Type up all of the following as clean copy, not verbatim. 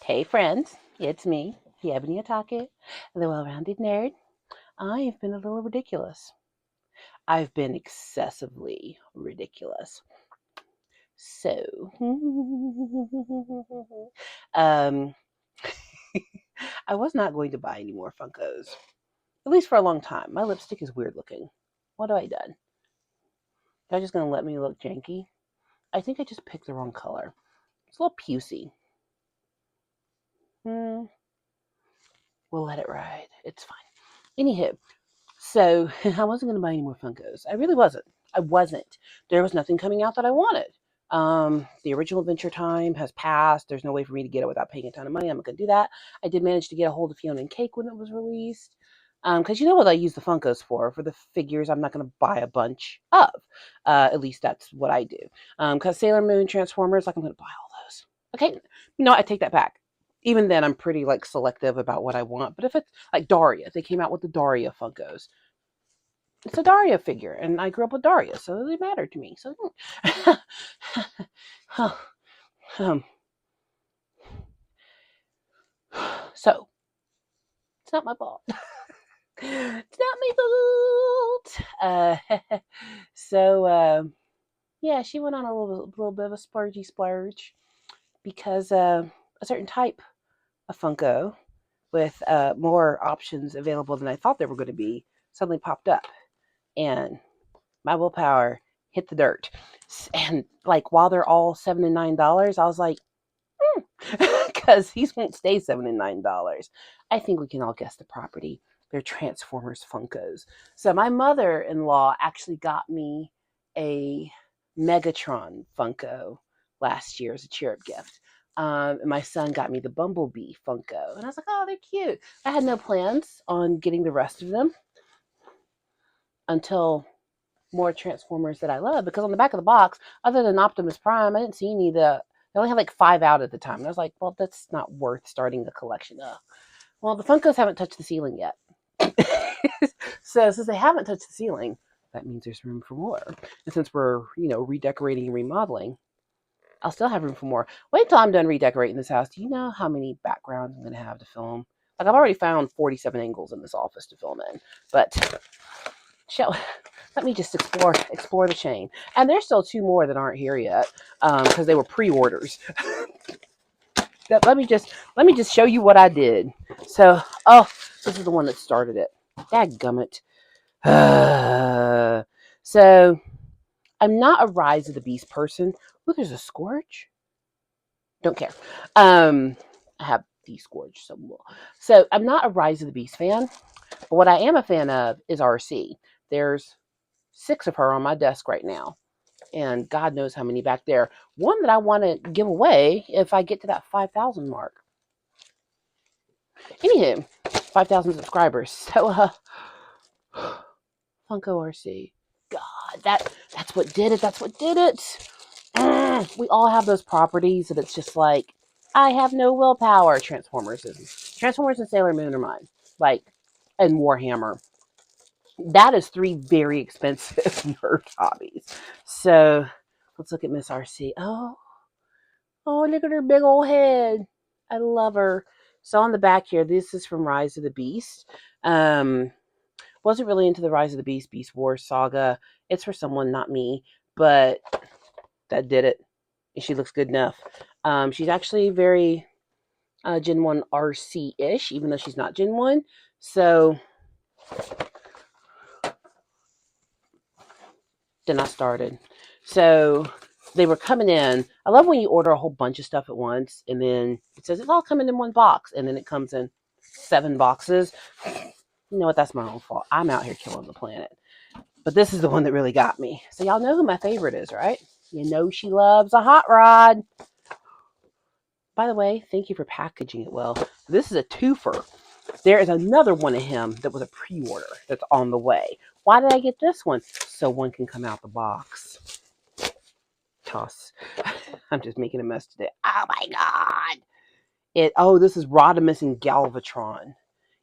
Hey friends, it's me, the Ebony Otaku, the well-rounded nerd. I have been a little ridiculous. I've been excessively ridiculous. So, um, I was not going to buy any more Funkos, at least for a long time. My lipstick is weird looking. What have I done? They're just gonna let me look janky. I think I just picked the wrong color. It's a little pucey. We'll let it ride. It's fine. Anywho, so I wasn't going to buy any more Funkos. I really wasn't. I wasn't. There was nothing coming out that I wanted. The original Adventure Time has passed. There's no way for me to get it without paying a ton of money. I'm not going to do that. I did manage to get a hold of Fiona and Cake when it was released. Because you know what I use the Funkos for the figures I'm not going to buy a bunch of. At least that's what I do. Because Sailor Moon, Transformers, like I'm going to buy all those. Okay, no, I take that back. Even then, I'm pretty like selective about what I want. But if it's like Daria, they came out with the Daria Funkos. It's a Daria figure, and I grew up with Daria, so they matter to me. So, so it's not my fault. It's not my fault. Yeah, she went on a little bit of a splurge because a certain type of Funko with more options available than I thought there were going to be suddenly popped up, and my willpower hit the dirt. And like while they're all $7 and $9, I was like, because these won't stay $7 and $9. I think we can all guess the property. They're Transformers Funkos. So my mother-in-law actually got me a Megatron Funko last year as a cheer-up gift. And my son got me the Bumblebee Funko. And I was like, oh, they're cute. I had no plans on getting the rest of them until more Transformers that I love, because on the back of the box, other than Optimus Prime, I didn't see any of they only had like 5 out at the time. And I was like, well, that's not worth starting a collection of. Well, the Funkos haven't touched the ceiling yet. So since they haven't touched the ceiling, that means there's room for more. And since we're, redecorating and remodeling, I'll still have room for more. Wait till I'm done redecorating this house. Do you know how many backgrounds I'm going to have to film? Like, I've already found 47 angles in this office to film in. But let me just explore the chain. And there's still 2 more that aren't here yet because they were pre-orders. Let me just show you what I did. So, this is the one that started it. Dadgummit. So, I'm not a Rise of the Beast person. Oh, there's a Scourge. Don't care. I have de-Scourge somewhere. So, I'm not a Rise of the Beast fan. But what I am a fan of is RC. There's 6 of her on my desk right now. And God knows how many back there. One that I want to give away if I get to that 5,000 mark. Anywho, 5,000 subscribers. So, Funko RC. God, that's what did it. That's what did it. We all have those properties that it's just like, I have no willpower. Transformers and Sailor Moon are mine. Like, and Warhammer. That is 3 very expensive nerd hobbies. So, let's look at Miss RC. Oh, look at her big old head. I love her. So on the back here, this is from Rise of the Beast. Wasn't really into the Rise of the Beast Wars saga. It's for someone, not me. But that did it. She looks good enough. She's actually very Gen 1 RC-ish, even though she's not Gen 1. So then I started. So they were coming in. I love when you order a whole bunch of stuff at once and then it says it's all coming in one box and then it comes in 7 boxes. You know what? That's my own fault. I'm out here killing the planet. But this is the one that really got me. So y'all know who my favorite is, right? You know she loves a hot rod. By the way, thank you for packaging it well. This is a twofer. There is another one of him that was a pre-order that's on the way. Why did I get this one? So one can come out the box. Toss. I'm just making a mess today. Oh my God. This is Rodimus and Galvatron.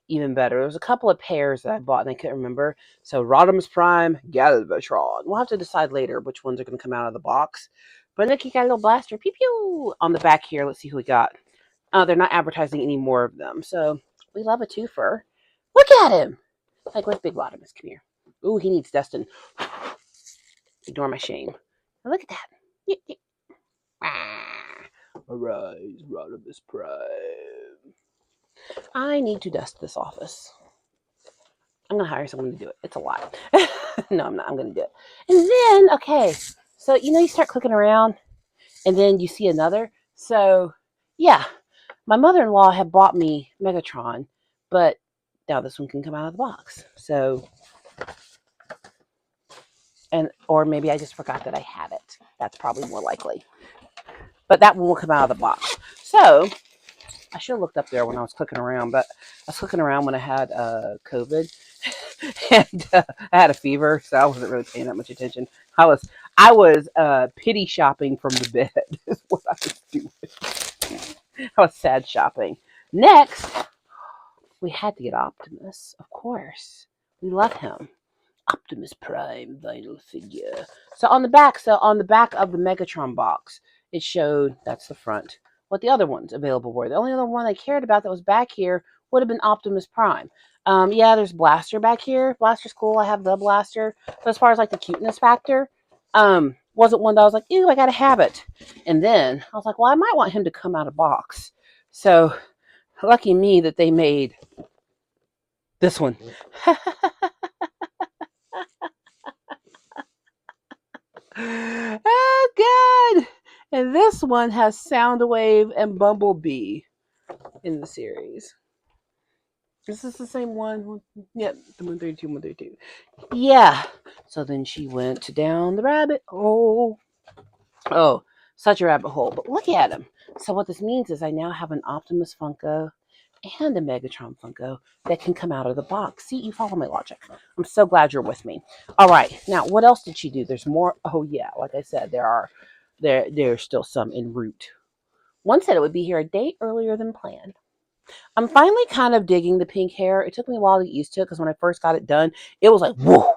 Even better. There was a couple of pairs that I bought and I couldn't remember. So Rodimus Prime, Galvatron. We'll have to decide later which ones are going to come out of the box. But look, you got a little blaster. Pew pew. On the back here, let's see who we got. They're not advertising any more of them. So we love a twofer. Look at him. Like, where's Big Bottomus? Come here. Ooh, he needs Dustin. Ignore my shame. Look at that. Arise, Rodimus Prime. I need to dust this office. I'm going to hire someone to do it. It's a lot. No, I'm not. I'm going to do it. And then, okay. So, you start clicking around and then you see another. So, yeah. My mother-in-law had bought me Megatron, but now this one can come out of the box. So, or maybe I just forgot that I had it. That's probably more likely. But that one will come out of the box. So, I should have looked up there when I was clicking around, but I was clicking around when I had COVID. And I had a fever, so I wasn't really paying that much attention. I was pity shopping from the bed is what I was doing. I was sad shopping. Next, we had to get Optimus, of course. We love him. Optimus Prime vinyl figure. So on the back of the Megatron box, it showed, that's the front, what the other ones available were. The only other one I cared about that was back here would have been Optimus Prime. Yeah, there's Blaster back here. Blaster's cool. I have the Blaster. But as far as like the cuteness factor, wasn't one that I was like, ew, I gotta have it. And then I was like, well, I might want him to come out of box. So lucky me that they made this one. Oh, good. And this one has Soundwave and Bumblebee in the series. Is this the same one? Yep, the 132, 132. Yeah. So then she went down the rabbit hole. Oh, such a rabbit hole. But look at him. So what this means is I now have an Optimus Funko and a Megatron Funko that can come out of the box. See, you follow my logic. I'm so glad you're with me. All right. Now, what else did she do? There's more. Oh, yeah. Like I said, there's still some en route. One said it would be here a day earlier than planned. I'm finally kind of digging the pink hair. It took me a while to get used to it because when I first got it done, it was like, whoa.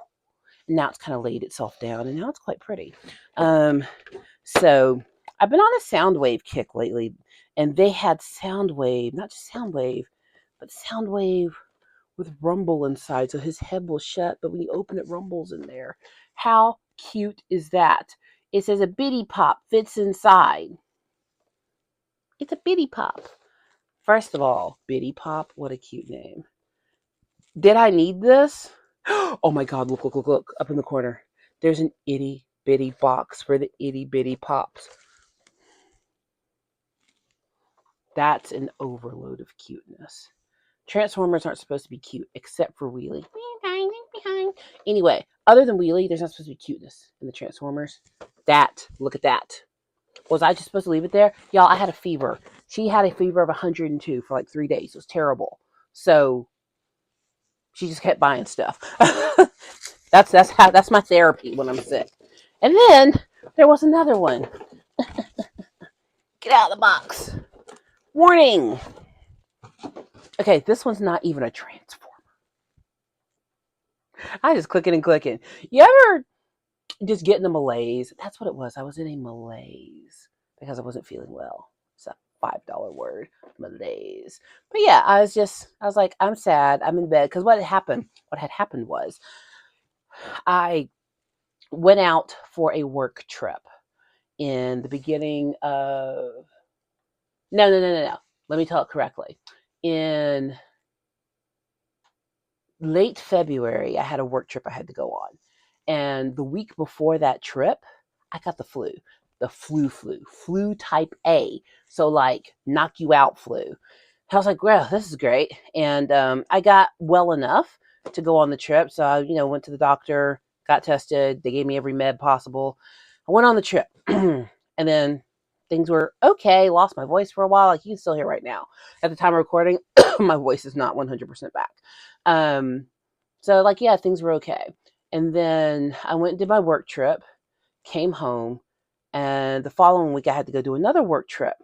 And now it's kind of laid itself down, and now it's quite pretty. So I've been on a Soundwave kick lately, and they had Soundwave, not just Soundwave, but Soundwave with rumble inside. So his head will shut, but when you open it, rumbles in there. How cute is that? It says a bitty pop fits inside. It's a bitty pop. First of all, bitty pop, what a cute name. Did I need this? Oh my God, look, look, look, look, up in the corner. There's an itty bitty box for the itty bitty pops. That's an overload of cuteness. Transformers aren't supposed to be cute, except for Wheelie. Anyway, other than Wheelie, there's not supposed to be cuteness in the Transformers. Look at that. Was I just supposed to leave it there? Y'all, I had a fever. She had a fever of 102 for like 3 days. It was terrible. So she just kept buying stuff. That's my therapy when I'm sick. And then there was another one. Get out of the box. Warning. Okay, this one's not even a transformer. I just clicking and clicking. You ever just get in a malaise? That's what it was. I was in a malaise because I wasn't feeling well. It's a $5 word, malaise. But yeah, I was like, I'm sad. I'm in bed because what had happened was I went out for a work trip in the beginning of no. Let me tell it correctly. In late February, I had a work trip I had to go on. And the week before that trip, I got the flu. The flu type A. So like knock you out flu. I was like, well, this is great. And I got well enough to go on the trip. So I, went to the doctor, got tested. They gave me every med possible. I went on the trip. And then things were okay. Lost my voice for a while. Like you can still hear right now. At the time of recording, my voice is not 100% back. So like, yeah, things were okay. And then I went and did my work trip, came home, and the following week I had to go do another work trip.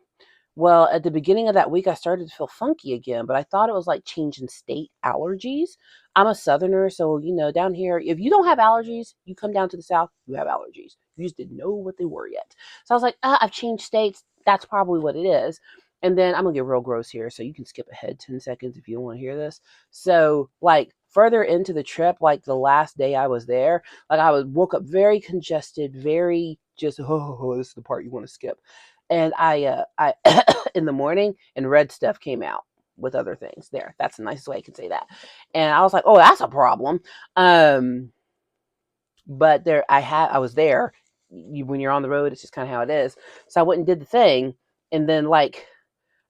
Well, at the beginning of that week, I started to feel funky again, but I thought it was like changing state allergies. I'm a Southerner, so, down here, if you don't have allergies, you come down to the South, you have allergies. You just didn't know what they were yet. So I was like, I've changed states. That's probably what it is. And then I'm gonna get real gross here, so you can skip ahead 10 seconds if you don't want to hear this. So, like further into the trip, like the last day I was there, like I was woke up very congested, very just this is the part you want to skip. And I in the morning, and red stuff came out with other things. There, that's the nicest way I can say that. And I was like, oh, that's a problem. Um, but there, I was there. When you're on the road, it's just kind of how it is. So I went and did the thing, and then like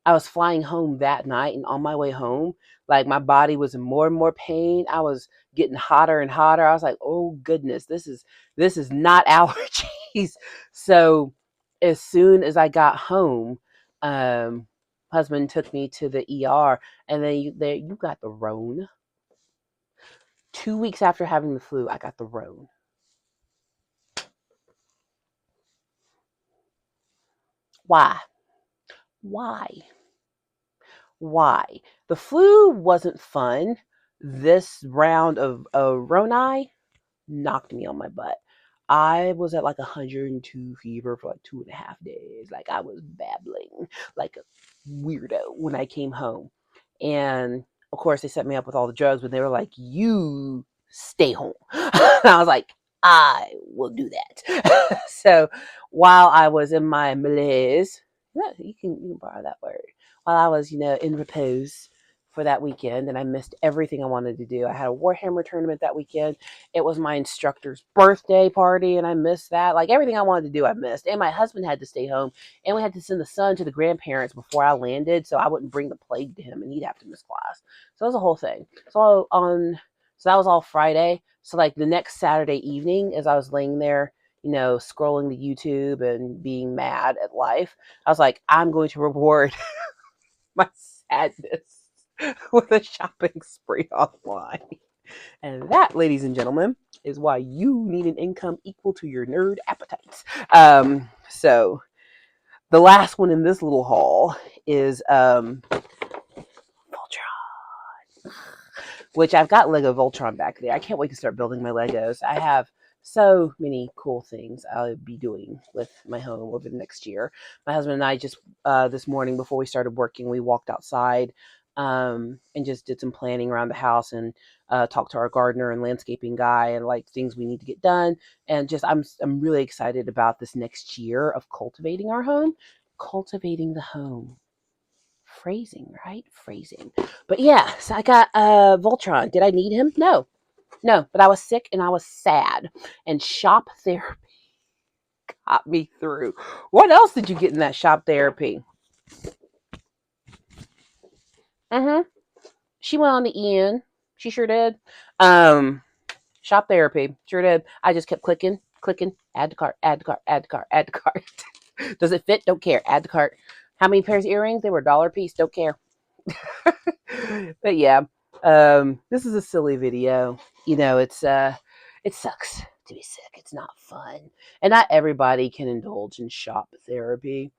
I was flying home that night, and on my way home, like my body was in more and more pain. I was getting hotter and hotter. I was like, "Oh goodness, this is not allergies." So as soon as I got home, um, husband took me to the ER, and then you got the Rhone. 2 weeks after having the flu, I got the Rhone. Why? Why? Why? The flu wasn't fun. This round of Roni knocked me on my butt. I was at like 102 fever for like 2.5 days. Like I was babbling like a weirdo when I came home. And of course, they set me up with all the drugs, but they were like, you stay home. And I was like, I will do that. So while I was in my malaise, yeah, you can borrow that word. While I was, in repose for that weekend, and I missed everything I wanted to do. I had a Warhammer tournament that weekend. It was my instructor's birthday party, and I missed that. Like everything I wanted to do, I missed. And my husband had to stay home, and we had to send the son to the grandparents before I landed, so I wouldn't bring the plague to him, and he'd have to miss class. So it was a whole thing. So that was all Friday. So like the next Saturday evening, as I was laying there, scrolling the YouTube and being mad at life, I was like, I'm going to reward my sadness with a shopping spree online. And that, ladies and gentlemen, is why you need an income equal to your nerd appetites. So the last one in this little haul is Voltron, which I've got Lego Voltron back there. I can't wait to start building my Legos. I have so many cool things I'll be doing with my home over the next year. My husband and I just this morning before we started working, we walked outside and just did some planning around the house and talked to our gardener and landscaping guy and like things we need to get done. And just I'm really excited about this next year of cultivating our home, cultivating the home. Phrasing, right? Phrasing. But yeah, so I got Voltron. Did I need him? No. No, but I was sick and I was sad. And shop therapy got me through. What else did you get in that shop therapy? Mm-hmm. She went on the EN. She sure did. Um, Shop therapy. Sure did. I just kept clicking, add to cart, add to cart, add to cart, add to cart. Does it fit? Don't care. Add to cart. How many pairs of earrings? They were $1 a piece. Don't care. But yeah, this is a silly video. It sucks to be sick. It's not fun, and not everybody can indulge in shop therapy.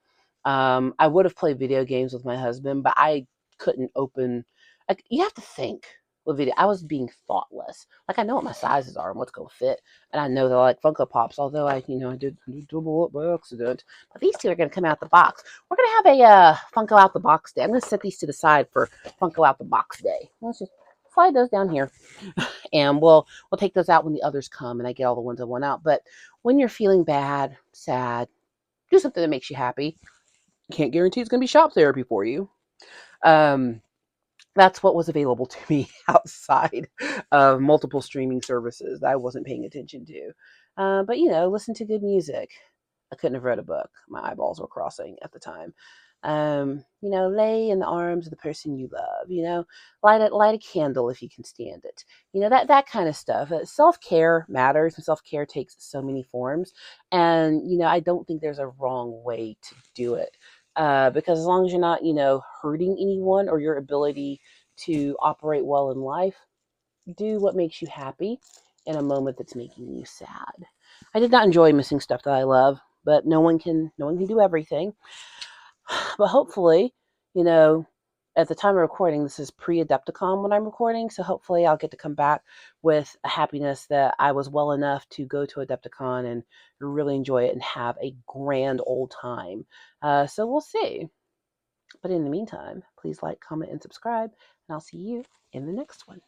I would have played video games with my husband, but I couldn't open. Like you have to think with video. I was being thoughtless. Like I know what my sizes are and what's gonna fit, and I know they're like Funko Pops. Although I did double up by accident. But these two are gonna come out the box. We're gonna have a Funko out the box day. I'm gonna set these to the side for Funko out the box day. Let's just slide those down here, and we'll take those out when the others come, and I get all the ones I want out. But when you're feeling bad, sad, do something that makes you happy. Can't guarantee it's going to be shop therapy for you. Um, that's what was available to me outside of multiple streaming services that I wasn't paying attention to. But listen to good music. I couldn't have read a book. My eyeballs were crossing at the time. Lay in the arms of the person you love. Light a candle if you can stand it. That kind of stuff. Self-care matters, and self-care takes so many forms. And I don't think there's a wrong way to do it. Because as long as you're not, hurting anyone or your ability to operate well in life, do what makes you happy in a moment that's making you sad. I did not enjoy missing stuff that I love, but no one can do everything. But hopefully, you know, at the time of recording, this is pre-Adepticon when I'm recording, so hopefully I'll get to come back with a happiness that I was well enough to go to Adepticon and really enjoy it and have a grand old time. So we'll see. But in the meantime, please like, comment, and subscribe, and I'll see you in the next one.